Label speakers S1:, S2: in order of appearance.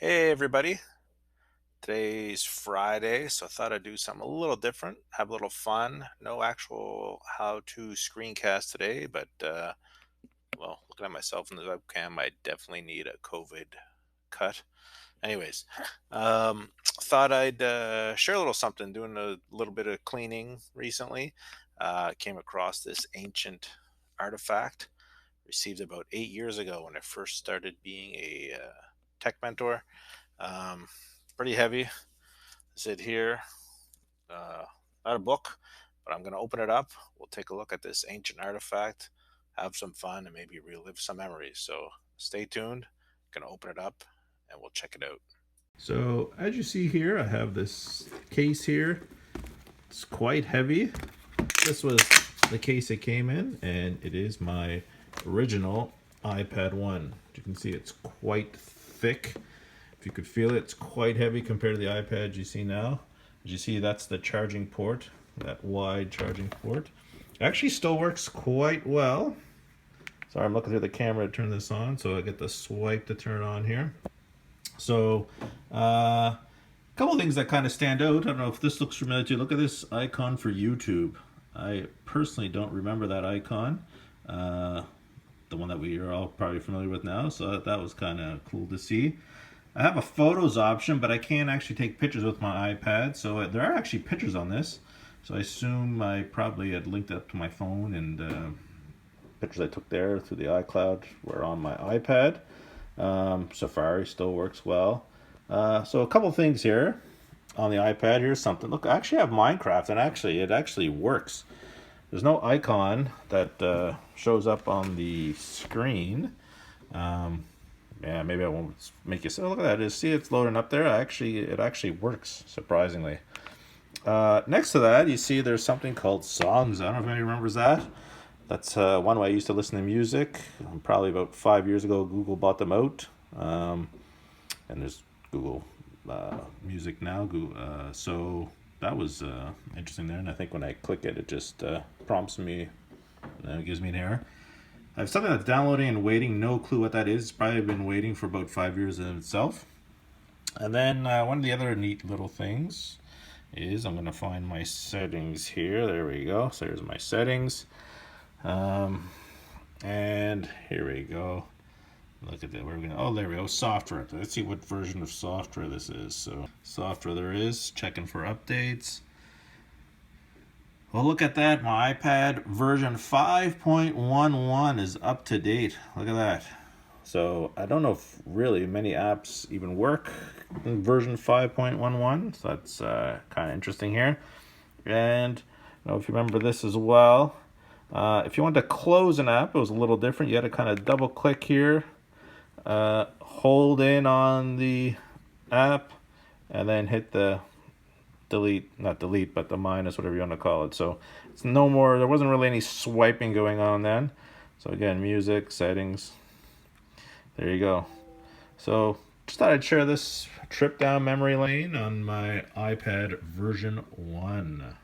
S1: Hey everybody, today's Friday, so I thought I'd do something a little different, have a little fun. No actual how to screencast today, but well, looking at myself in the webcam, I definitely need a COVID cut. Anyways, thought I'd share a little something, doing a little bit of cleaning recently. Came across this ancient artifact, received about 8 years ago when I first started being a tech mentor. Um, Pretty heavy. Sit here, uh, not a book, but I'm going to open it up. We'll take a look at this ancient artifact, have some fun, and maybe relive some memories. So stay tuned. Going to open it up and we'll check it out.
S2: So as you see here, I have this case here. It's quite heavy. This was the case it came in, and it is my original iPad 1. You can see it's quite thick. If you could feel it, it's quite heavy compared to the iPad you see now. As you see, that's the charging port, that wide charging port. It actually still works quite well. Sorry, I'm looking through the camera to turn this on, so I get the swipe to turn on here. So, a couple of things that kind of stand out. I don't know if this looks familiar to you. Look at this icon for YouTube. I personally don't remember that icon, uh, the one that we are all probably familiar with now. So that was kind of cool to see. I have a photos option, but I can't actually take pictures with my iPad. So there are actually pictures on this. So I assume I probably had linked up to my phone, and pictures I took there through the iCloud were on my iPad. Safari still works well. So a couple things here on the iPad. Here's something. Look, I actually have Minecraft, and it actually works. There's no icon that shows up on the screen. Um, yeah, maybe I won't make you say, oh, look at that. Just see it's loading up there. It actually works, surprisingly. Next to that, you see there's something called Songs. I don't know if anybody remembers that. That's one way I used to listen to music. Probably about 5 years ago, Google bought them out. And there's Google Music now. So that was interesting there. And I think when I click it, it just prompts me, and it gives me an error. I have something that's downloading and waiting. No clue what that is. It's probably been waiting for about 5 years in itself. And then one of the other neat little things is I'm going to find my settings here. There we go. So here's my settings. Um, and here we go. Look at that. Where are we going? Oh, there we go. Software. Let's see what version of software this is. So, software there is. Checking for updates. Well, look at that. My iPad version 5.11 is up to date. Look at that. So, I don't know if really many apps even work in version 5.11. So, that's kind of interesting here. And I don't know if you remember this as well. If you wanted to close an app, it was a little different. You had to kind of double click here, hold in on the app, and then hit the delete, not delete, but the minus, whatever you want to call it. So it's no more, there wasn't really any swiping going on then. So again, music, settings, there you go. So just thought I'd share this trip down memory lane on my iPad version 1.